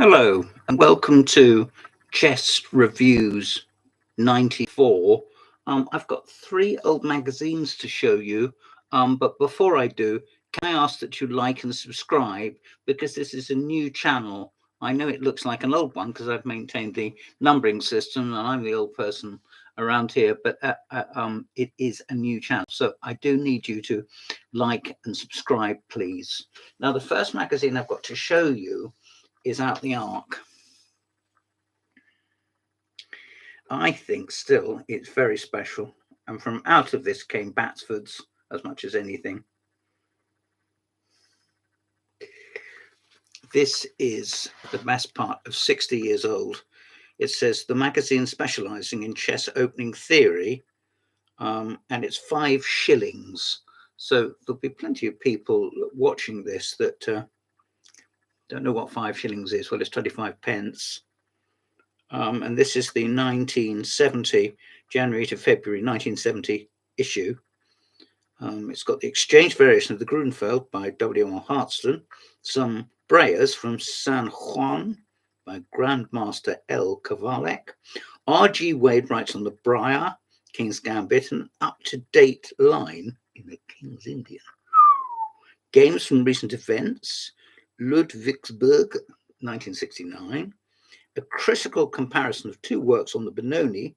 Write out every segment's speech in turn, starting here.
Hello and welcome to Chess Reviews 94. I've got three old magazines to show you, but before I do, can I ask that you like and subscribe because this is a new channel. I know it looks like an old one because I've maintained the numbering system and I'm the old person around here, but it is a new channel. So I do need you to like and subscribe, please. Now, the first magazine I've got to show you is Out the Ark. I think still it's very special, and from out of this came Batsford's as much as anything. This is the best part of 60 years old. It says the magazine specializing in chess opening theory, and it's 5 shillings. So there'll be plenty of people watching this that don't know what 5 shillings is. Well, it's 25 pence. And this is the 1970, January to February 1970 issue. It's got the exchange variation of the Grunfeld by W.R. Hartston, some Breyers from San Juan by Grandmaster L. Kavalek. R.G. Wade writes on the Briar, King's Gambit, an up-to-date line in the King's Indian. Games from recent events, Ludwigsburg, 1969. A critical comparison of 2 works on the Benoni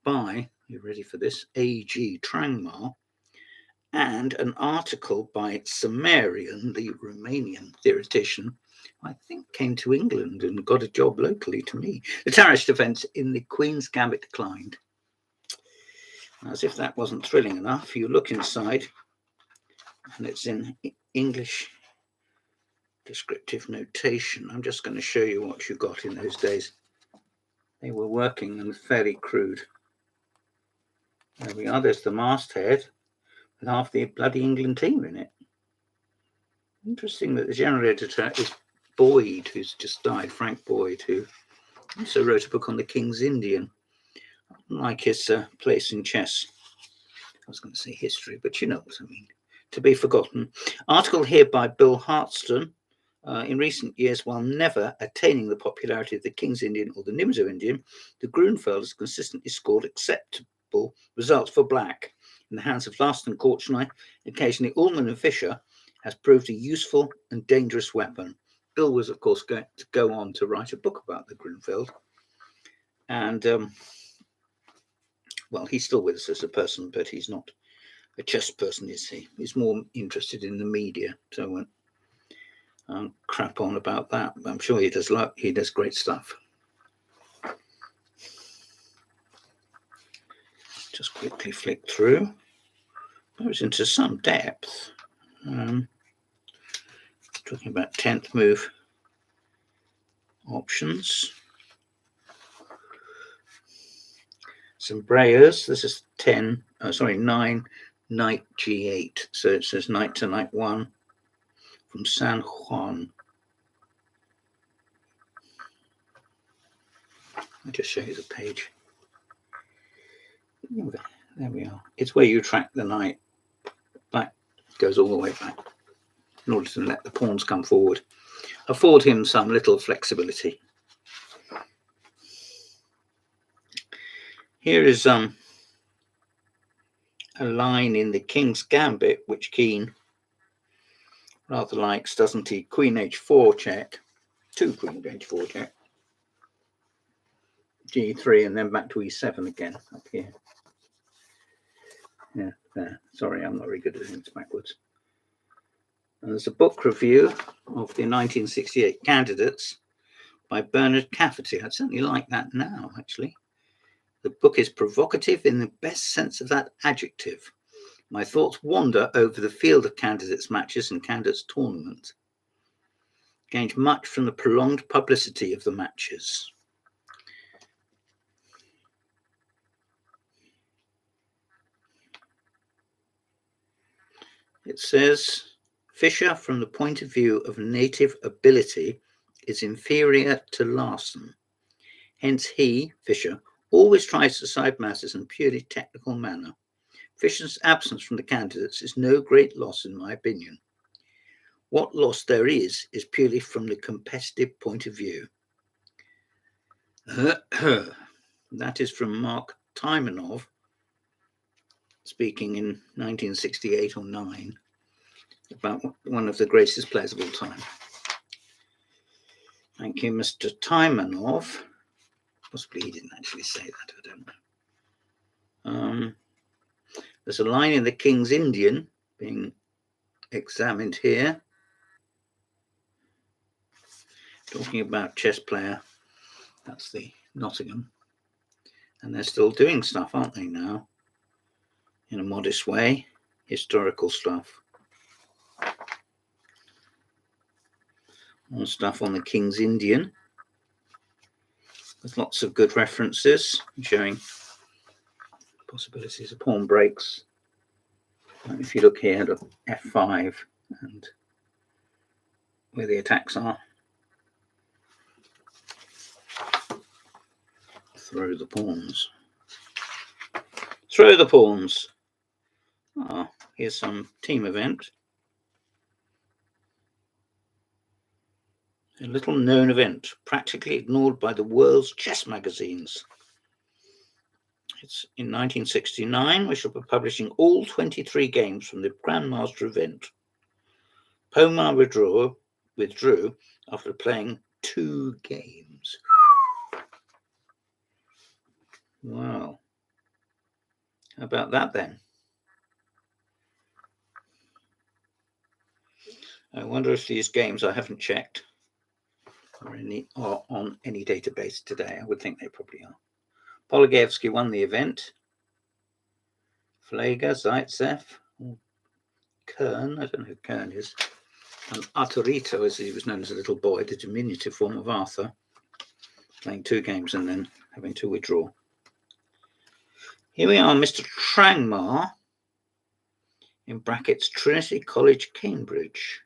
by, you ready for this, A.G. Trangmar, and an article by Sumerian, the Romanian theoretician, I think came to England and got a job locally to me. The Tarish defence in the Queen's Gambit declined. As if that wasn't thrilling enough, you look inside and it's in English descriptive notation. I'm just going to show you what you got in those days. They were working and fairly crude. There we are. There's the masthead with half the bloody England team in it. Interesting that the general editor is Boyd, who's just died, Frank Boyd, who also wrote a book on the King's Indian. I don't like his place in chess. I was going to say history, but you know what I mean. To be forgotten. Article here by Bill Hartston. In recent years, while never attaining the popularity of the King's Indian or the Nimzo Indian, the Grunfeld has consistently scored acceptable results for black. In the hands of Last and Korchnoi, occasionally Ullman and Fischer, has proved a useful and dangerous weapon. Bill was, of course, going to go on to write a book about the Grunfeld. And, well, he's still with us as a person, but he's not a chess person, is he? He's more interested in the media, so I won't crap on about that. I'm sure he does great stuff. Just quickly flick through. Goes into some depth. Talking about 10th move options. Some Breyers. This is 9 knight g8. So it says knight to knight 1 from San Juan. I'll just show you the page. There we are. It's where you track the knight back, goes all the way back in order to let the pawns come forward. Afford him some little flexibility. Here is a line in the King's Gambit, which Keane rather likes, doesn't he? Queen h4 check, 2 queen h4 check, g3, and then back to e7 again up here. Yeah, there. Sorry, I'm not very good at things backwards. And there's a book review of the 1968 candidates by Bernard Cafferty. I'd certainly like that now, actually. The book is provocative in the best sense of that adjective. My thoughts wander over the field of candidates' matches and candidates' tournaments. Gained much from the prolonged publicity of the matches. It says, Fischer, from the point of view of native ability, is inferior to Larsen. Hence he, Fischer, always tries to decide matters in a purely technical manner. Fischer's absence from the candidates is no great loss, in my opinion. What loss there is purely from the competitive point of view. That is from Mark Taimanov, speaking in 1968 or 9 about one of the greatest players of all time. Thank you, Mr. Taimanov. Possibly he didn't actually say that, I don't know. There's a line in the King's Indian being examined here, talking about chess player. That's the Nottingham. And they're still doing stuff, aren't they, now? In a modest way, historical stuff. More stuff on the King's Indian. There's lots of good references showing possibilities of pawn breaks. And if you look here at F5 and where the attacks are, throw the pawns. Throw the pawns. Ah, here's some team event. A little known event, practically ignored by the world's chess magazines. It's in 1969, we shall be publishing all 23 games from the Grandmaster event. Pomar withdrew after playing 2 games. Wow. How about that then? I wonder if these games, I haven't checked, are on any database today. I would think they probably are. Polygaevsky won the event. Flager, Zaitsev, Kern, I don't know who Kern is, and Arturito, as he was known as a little boy, the diminutive form of Arthur, playing 2 games and then having to withdraw. Here we are, Mr. Trangmar, in brackets, Trinity College, Cambridge.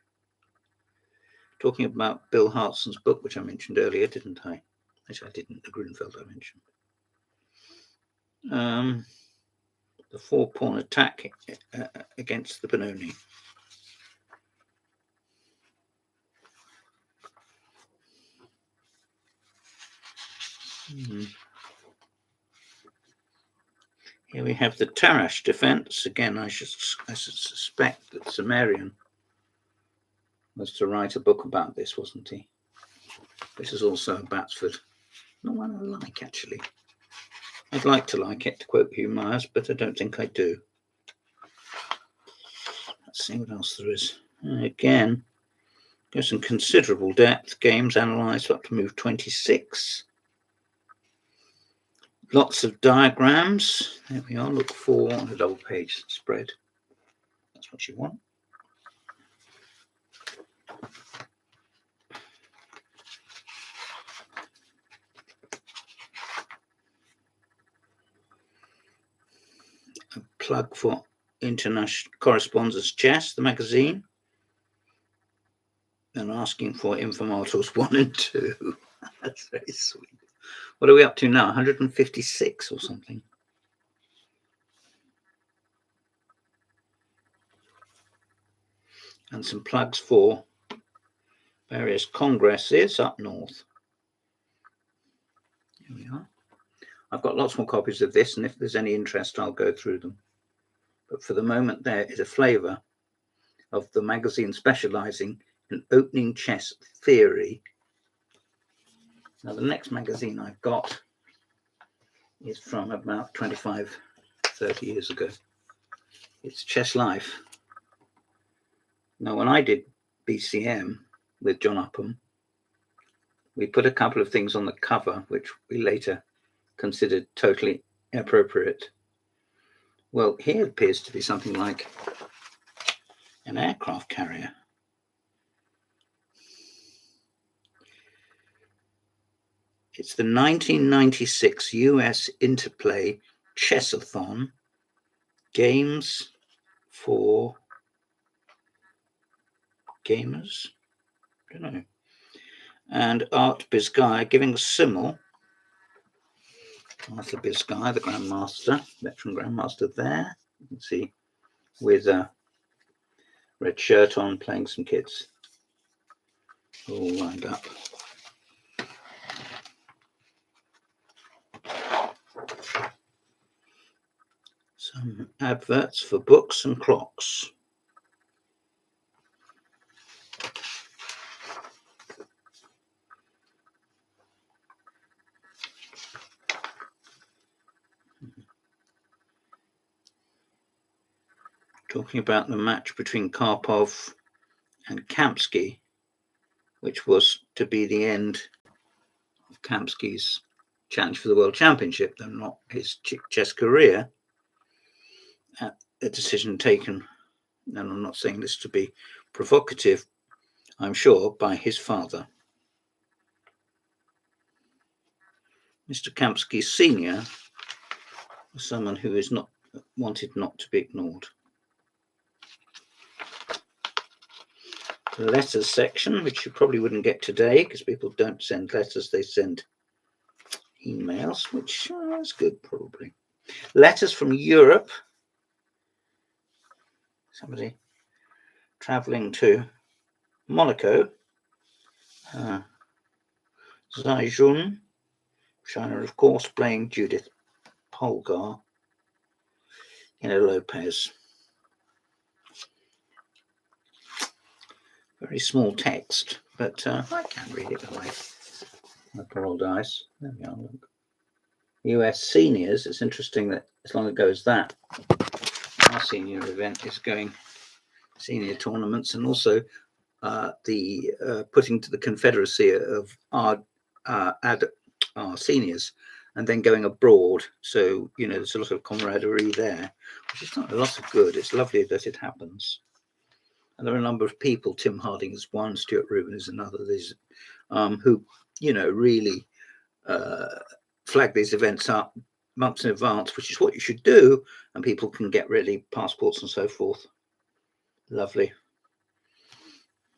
Talking about Bill Hartson's book, which I mentioned earlier, didn't I? Actually, I didn't. The Grunfeld I mentioned. The 4-pawn attack against the Benoni. Here we have the Tarash defense. Again, I should suspect that Sumerian was to write a book about this, wasn't he? This is also a Batsford. Not one I like, actually. I'd like to like it, to quote Hugh Myers, but I don't think I do. Let's see what else there is. Again, there's some considerable depth. Games analysed up to move 26. Lots of diagrams. There we are. Look for a double page spread. That's what you want. A plug for International Correspondence Chess, the magazine. And asking for Infomartals 1 and 2. That's very sweet. What are we up to now? 156 or something. And some plugs for various congresses up north. Here we are. I've got lots more copies of this, and if there's any interest, I'll go through them. But for the moment, there is a flavour of the magazine specialising in opening chess theory. Now, the next magazine I've got is from about 25, 30 years ago. It's Chess Life. Now, when I did BCM with John Upham, we put a couple of things on the cover, which we later considered totally inappropriate. Well, here appears to be something like an aircraft carrier. It's the 1996 US Interplay Chessathon Games for Gamers. I don't know. And Art Biscay giving a simul. Arthur Biscay, the Grandmaster, veteran Grandmaster there. You can see with red shirt on, playing some kids. All lined up. Some adverts for books and clocks. Talking about the match between Karpov and Kamsky, which was to be the end of Kamsky's challenge for the World Championship, though not his chess career. A decision taken, and I'm not saying this to be provocative, I'm sure, by his father. Mr. Kamsky Sr. was someone who is wanted not to be ignored. The letters section, which you probably wouldn't get today because people don't send letters, they send emails, which is good probably. Letters from Europe. Somebody traveling to Monaco. Zai Jun, China, of course, playing Judith Polgar. Lopez. Very small text, but I can read it away. My poor old eyes. There we are. Look. US seniors. It's interesting that as long ago as that, our senior event is going senior tournaments, and also the putting to the Confederacy of our seniors, and then going abroad. So there's a lot of camaraderie there, which is not a lot of good. It's lovely that it happens. And there are a number of people. Tim Harding is one, Stuart Rubin is another. These who really flag these events up months in advance, which is what you should do, and people can get ready passports and so forth. Lovely.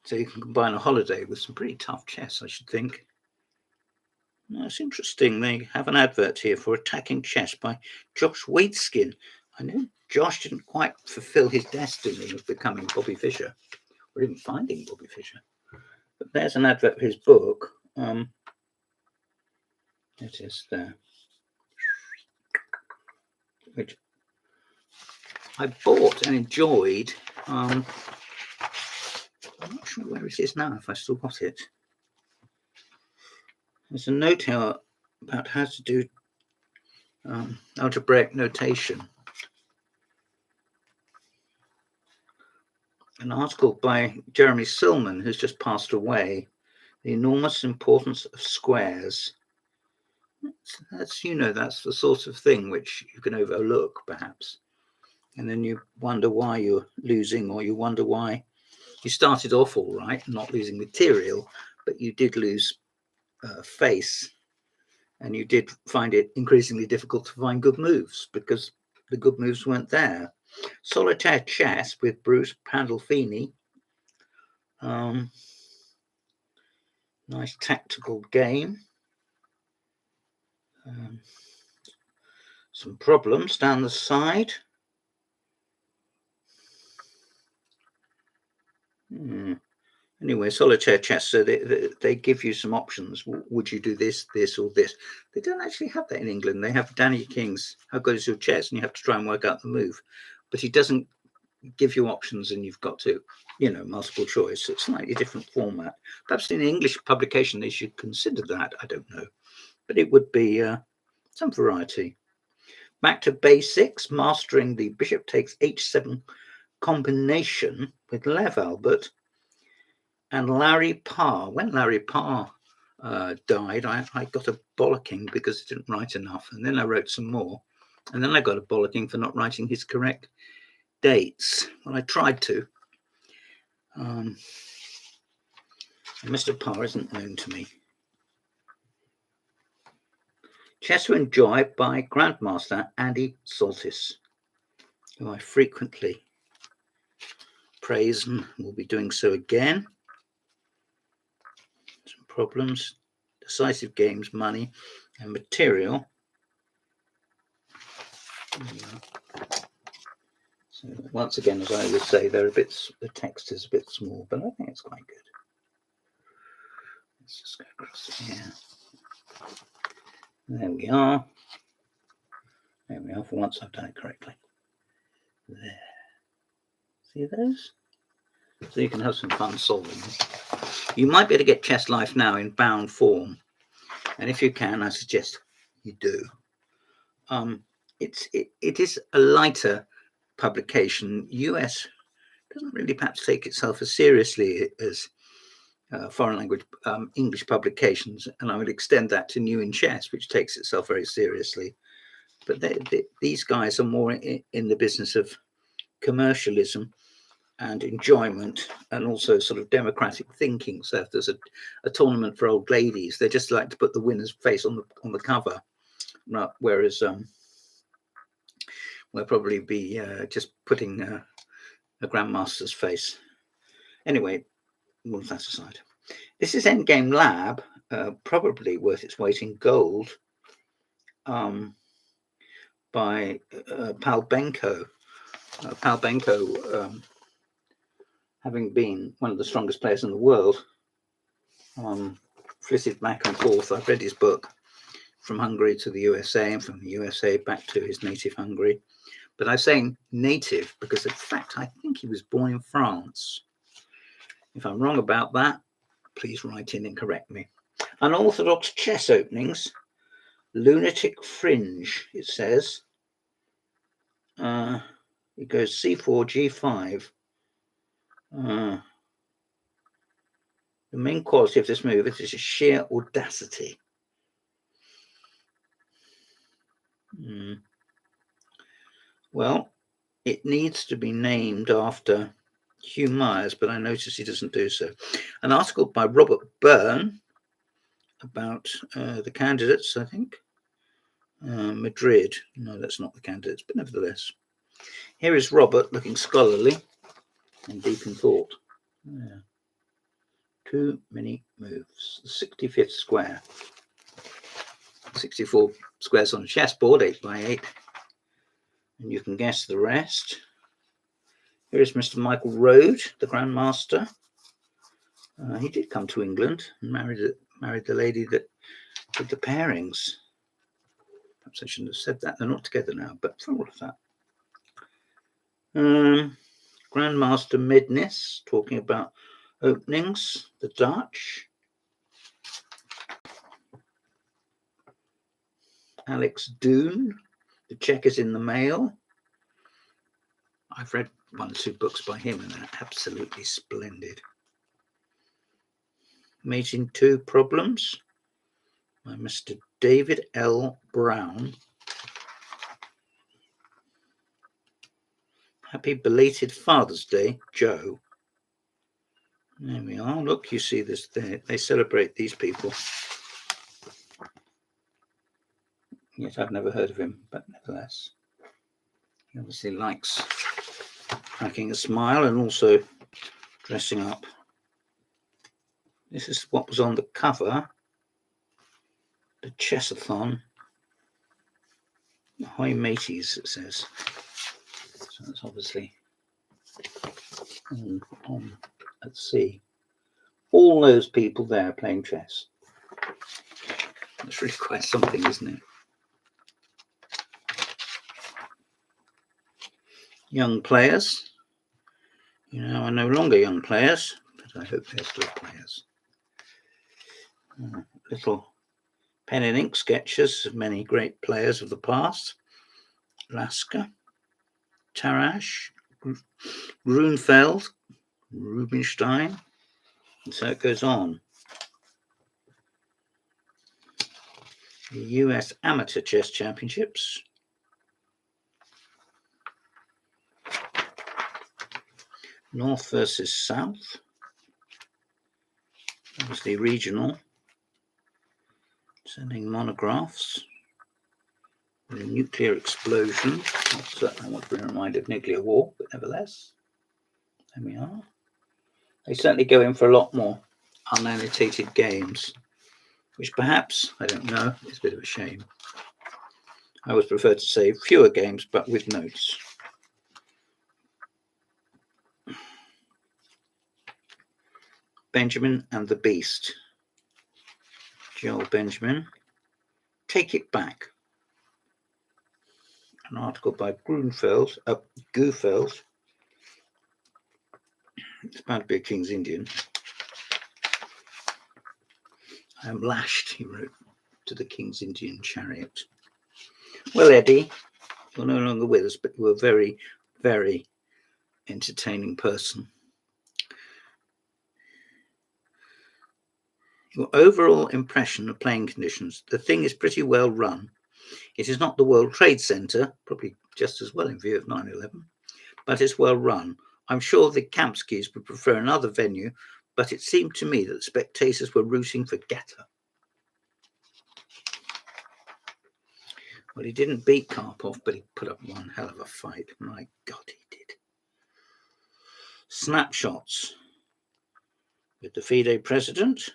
So you can combine a holiday with some pretty tough chess, I should think. That's interesting. They have an advert here for Attacking Chess by Josh Waitzkin. I know Josh didn't quite fulfill his destiny of becoming Bobby Fischer, or even finding Bobby Fischer. But there's an advert for his book. It is there, which I bought and enjoyed. I'm not sure where it is now, if I still got it. There's a note here about how to do algebraic notation. An article by Jeremy Silman, who's just passed away, The Enormous Importance of Squares. That's the sort of thing which you can overlook, perhaps. And then you wonder why you're losing, or you wonder why you started off all right, not losing material, but you did lose face, and you did find it increasingly difficult to find good moves because the good moves weren't there. Solitaire Chess with Bruce Pandolfini. Nice tactical game. Some problems down the side. Anyway, solitaire chess, so they give you some options. Would you do this, this, or this? They don't actually have that in England. They have Danny King's How Good Is Your Chess, and you have to try and work out the move. But he doesn't give you options, and you've got to, multiple choice. It's a slightly different format. Perhaps in English publication they should consider that. I don't know. But it would be some variety. Back to basics, mastering the bishop takes h7 combination with Lev Albert and Larry Parr. When Larry Parr died, I got a bollocking because I didn't write enough. And then I wrote some more. And then I got a bollocking for not writing his correct dates. Well, I tried to. Mr. Parr isn't known to me. Chess to Enjoy by Grandmaster Andy Soltis, who I frequently praise and will be doing so again. Some problems, decisive games, money, and material. So once again, as I always say, the text is a bit small, but I think it's quite good. Let's just go across here. There we are. There we are. For once, I've done it correctly. There. See those? So you can have some fun solving them. You might be able to get Chess Life now in bound form, and if you can, I suggest you do. It is a lighter publication. US doesn't really perhaps take itself as seriously as foreign language English publications, and I would extend that to New in Chess, which takes itself very seriously. But these guys are more in the business of commercialism and enjoyment, and also sort of democratic thinking. So if there's a tournament for old ladies, they just like to put the winner's face on the cover, whereas we'll probably be just putting a grandmaster's face. Anyway, move that aside. This is Endgame Lab, probably worth its weight in gold, by Palbenko. Palbenko, having been one of the strongest players in the world, flitted back and forth. I've read his book, From Hungary to the USA, and from the USA back to his native Hungary. But I'm saying native because, in fact, I think he was born in France. If I'm wrong about that, please write in and correct me. Unorthodox chess openings, lunatic fringe, it says. It goes c4, g5. The main quality of this move is sheer audacity. Well, it needs to be named after Hugh Myers, but I notice he doesn't do so. An article by Robert Byrne about the candidates, I think. Madrid. No, that's not the candidates, but nevertheless. Here is Robert looking scholarly and deep in thought. Yeah. Too many moves. The 65th square. 64 squares on a chessboard, 8 by 8. And you can guess the rest. Here is Mr. Michael Rode, the Grandmaster. He did come to England and married the lady that did the pairings. Perhaps I shouldn't have said that. They're not together now, but for all of that. Grandmaster Midness, talking about openings, the Dutch. Alex Doon, The Check is in the Mail. I've read 1 or 2 books by him and they're absolutely splendid. Mating 2 Problems by Mr. David L. Brown. Happy belated Father's Day, Joe. There we are. Look, you see this there. They celebrate these people. Yet I've never heard of him, but nevertheless, he obviously likes cracking a smile and also dressing up. This is what was on the cover, the Chessathon. High Mateys, it says. So that's obviously on at sea. All those people there playing chess. That's really quite something, isn't it? Young players. You know, are no longer young players, but I hope they're still players. Little pen and ink sketches of many great players of the past. Lasker, Tarrasch, Grunfeld, Rubinstein, and so it goes on. The US Amateur Chess Championships. North versus South. Obviously regional. Sending monographs. A nuclear explosion. Not certain I want to be reminded of nuclear war, but nevertheless, there we are. They certainly go in for a lot more unannotated games, which perhaps, I don't know, is a bit of a shame. I always prefer to say fewer games, but with notes. Benjamin and the Beast. Joel Benjamin. Take It Back. An article by Goofeld. It's about to be a King's Indian. I am lashed, he wrote, to the King's Indian chariot. Well, Eddie, you're no longer with us, but you were a very, very entertaining person. Your overall impression of playing conditions, the thing is pretty well run. It is not the World Trade Center, probably just as well in view of 9/11, but it's well run. I'm sure the Kampskis would prefer another venue, but it seemed to me that the spectators were rooting for Getter. Well, he didn't beat Karpov, but he put up one hell of a fight. My God, he did. Snapshots with the FIDE president.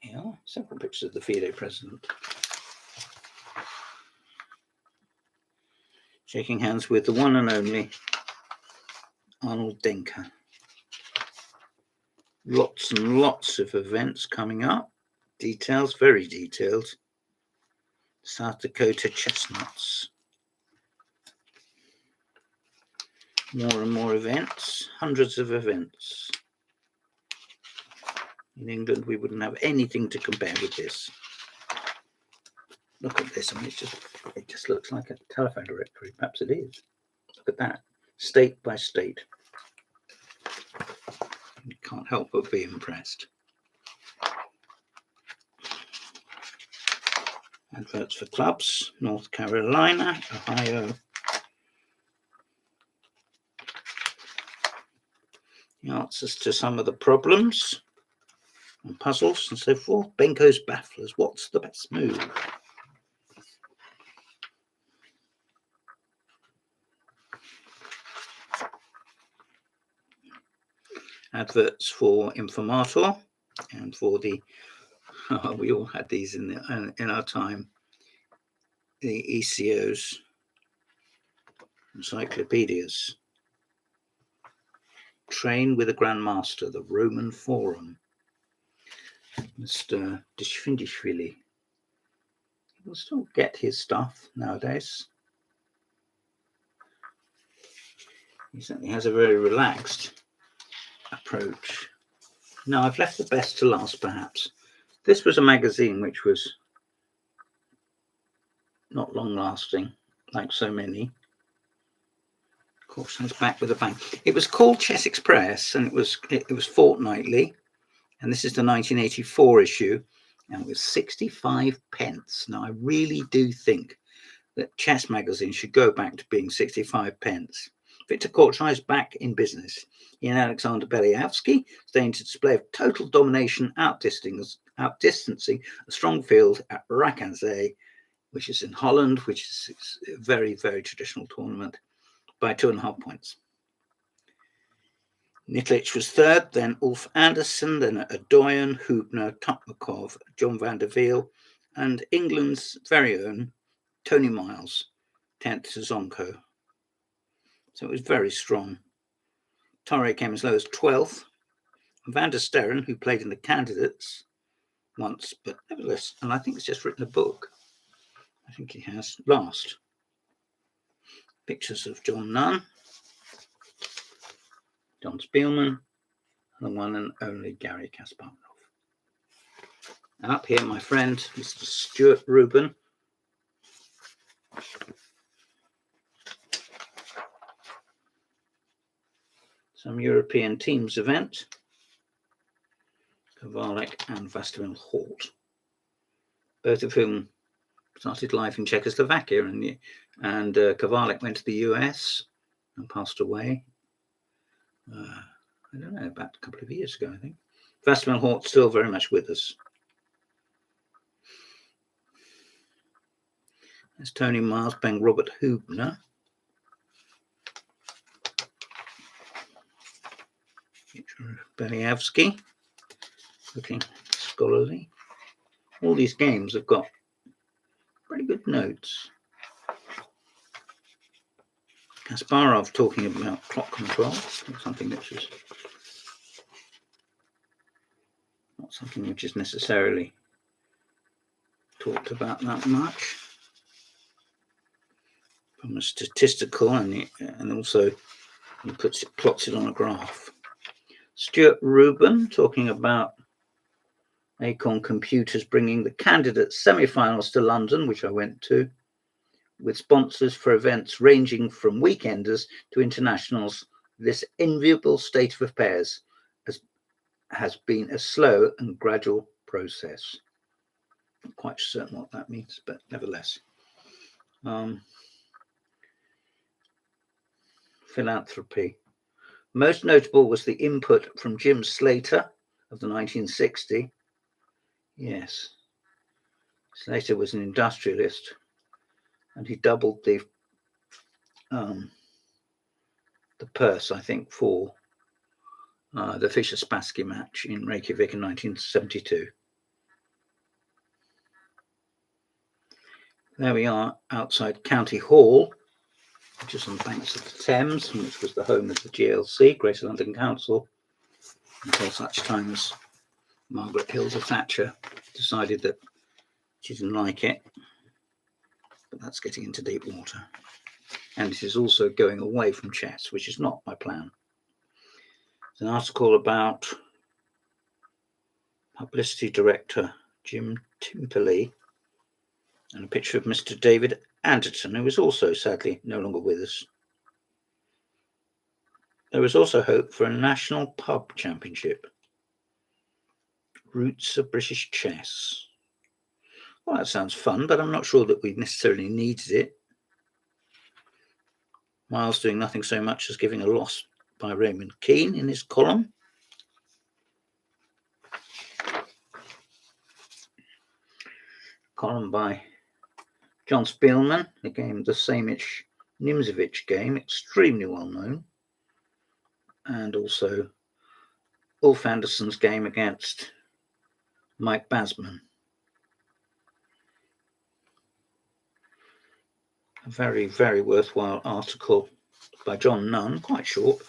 Yeah, several pictures of the FIDE president. Shaking hands with the one and only Arnold Denker. Lots and lots of events coming up. Details, very detailed. South Dakota chestnuts. More and more events, hundreds of events. In England, we wouldn't have anything to compare with this. Look at this. I mean, it just looks like a telephone directory. Perhaps it is. Look at that. State by state. You can't help but be impressed. Adverts for clubs. North Carolina, Ohio. The answers to some of the problems and puzzles and so forth. Benko's bafflers. What's the best move? Adverts for Informator and for the we all had these in our time. The ECOs, encyclopedias. Train with a Grandmaster, the Roman Forum. Mr. Dishvindishvili. You'll still get his stuff nowadays. He certainly has a very relaxed approach. Now, I've left the best to last, perhaps. This was a magazine which was not long-lasting, like so many. Of course, it's back with a bang. It was called Chess Express, and it was fortnightly. And this is the 1984 issue, and it was 65 pence. Now, I really do think that chess magazines should go back to being 65 pence. Victor Korchnoi is back in business. He and Alexander Belyavsky staying to display of total domination, outdistancing a strong field at Rakenzee, which is in Holland, which is a very, very traditional tournament, by 2.5 points. Nikolic was third, then Ulf Anderson, then Adoyan, Hubner, Topmakov, John van der Wiel, and England's very own Tony Miles, 10th to Zonko. So it was very strong. Torre came as low as 12th. Van der Sterren, who played in the candidates once, but nevertheless, and I think he's just written a book. I think he has, last. Pictures of John Nunn, John Spielman, and the one and only Gary Kasparov. And up here, my friend, Mr. Stuart Rubin. Some European teams event. Kovalek and Vastamil Holt, both of whom started life in Czechoslovakia, and Kovalek went to the US and passed away. I don't know, about a couple of years ago, I think. Vastamil Holt still very much with us. There's Tony Miles playing Robert Hubner. Belyavsky, looking scholarly. All these games have got pretty good notes. Kasparov talking about clock control, something which is not something which is necessarily talked about that much from a statistical, and also he plots it on a graph. Stuart Rubin talking about Acorn Computers bringing the candidate semi-finals to London, which I went to, with sponsors for events ranging from weekenders to internationals. This enviable state of affairs has been a slow and gradual process. Not quite certain what that means, but nevertheless. Philanthropy. Most notable was the input from Jim Slater of the 1960. Yes, Slater was an industrialist, and he doubled the purse, I think, for the Fischer-Spassky match in Reykjavik in 1972. There we are outside County Hall, which is on the banks of the Thames, and which was the home of the GLC, Greater London Council, until such time as Margaret Hilda Thatcher decided that she didn't like it. But that's getting into deep water. And it is also going away from chess, which is not my plan. There's an article about publicity director Jim Timperley and a picture of Mr. David Anderton, who is also sadly no longer with us. There is also hope for a national pub championship. Roots of British chess. Well, that sounds fun, but I'm not sure that we necessarily needed it. Miles doing nothing so much as giving a loss by Raymond Keane in his column. Column by John Spielman, the game, the Samish Nimzovich game, extremely well known. And also Ulf Andersson's game against Mike Basman. A very, very worthwhile article by John Nunn, quite short,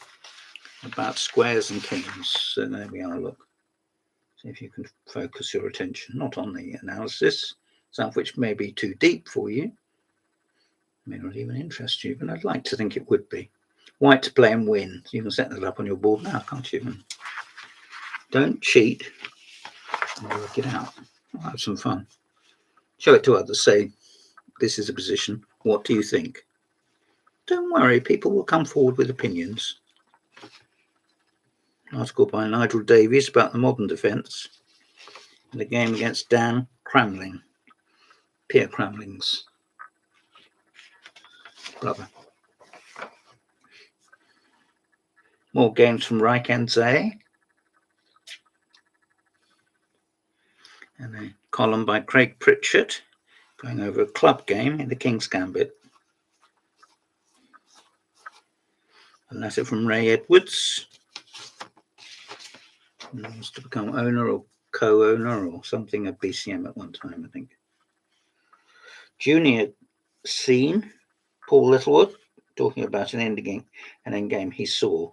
about squares and kings. So there we are, look. See if you can focus your attention, not on the analysis, some of which may be too deep for you, may not even interest you, but I'd like to think it would be. White to play and win. So you can set that up on your board now, can't you? Don't cheat and work it out. I'll have some fun. Show it to others, say, this is a position, what do you think? Don't worry, people will come forward with opinions. An article by Nigel Davies about the modern defence and the game against Dan Cramling, Pierre Cramling's brother. More games from Reich and Zay. And a column by Craig Pritchard going over a club game in the King's Gambit. A letter from Ray Edwards. He wants to become owner or co-owner or something of BCM at one time, I think. Junior scene, Paul Littlewood talking about an endgame he saw.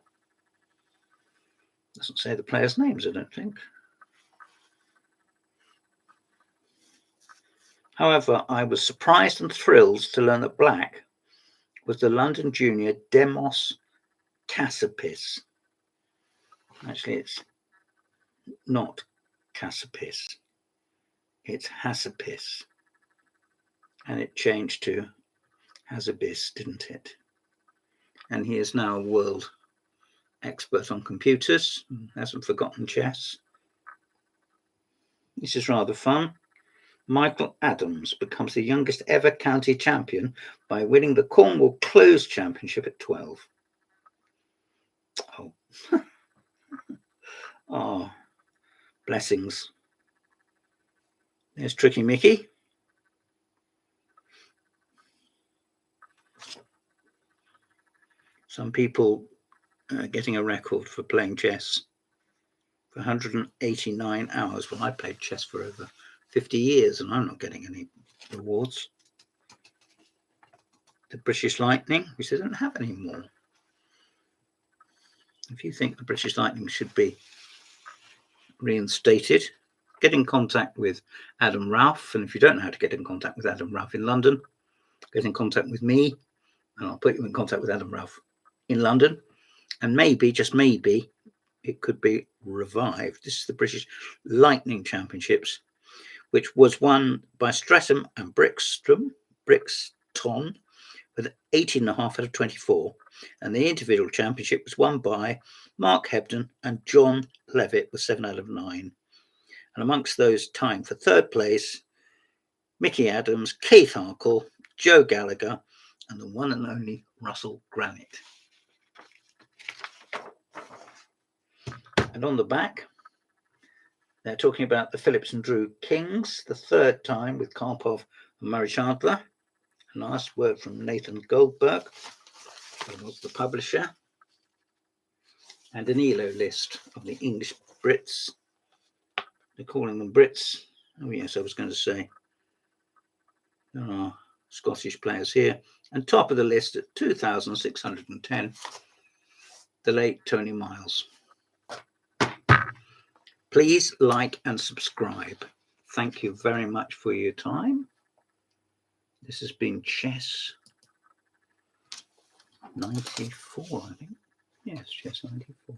Doesn't say the players' names, I don't think. However, I was surprised and thrilled to learn that black was the London junior Demos Cassapis. Actually, it's not Cassapis. It's Hassapis. And it changed to Hazabis, didn't it? And he is now a world expert on computers, hasn't forgotten chess. This is rather fun. Michael Adams becomes the youngest ever county champion by winning the Cornwall Close Championship at 12. Oh, oh, blessings. There's Tricky Mickey. Some people getting a record for playing chess for 189 hours. Well, I played chess for over 50 years and I'm not getting any rewards. the British Lightning, which they don't have anymore. If you think the British Lightning should be reinstated, get in contact with Adam Ralph. And if you don't know how to get in contact with Adam Ralph in London, get in contact with me, and I'll put you in contact with Adam Ralph in London. And maybe, just maybe, it could be revived. This is the British Lightning Championships, which was won by Streatham and Brixton with 18.5 out of 24. And the individual championship was won by Mark Hebden and John Levitt with 7 out of 9. And amongst those tying for third place, Mickey Adams, Keith Harkle, Joe Gallagher, and the one and only Russell Granite. And on the back, they're talking about the Phillips and Drew Kings, the third time with Karpov and Murray Chandler. A nice word from Nathan Goldberg, who was the publisher. And an ELO list of the English Brits. They're calling them Brits. Oh yes, I was going to say there are Scottish players here. And top of the list at 2,610, the late Tony Miles. Please like and subscribe. Thank you very much for your time. This has been Chess 94, I think. Yes, Chess 94.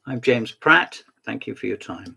I'm James Pratt. Thank you for your time.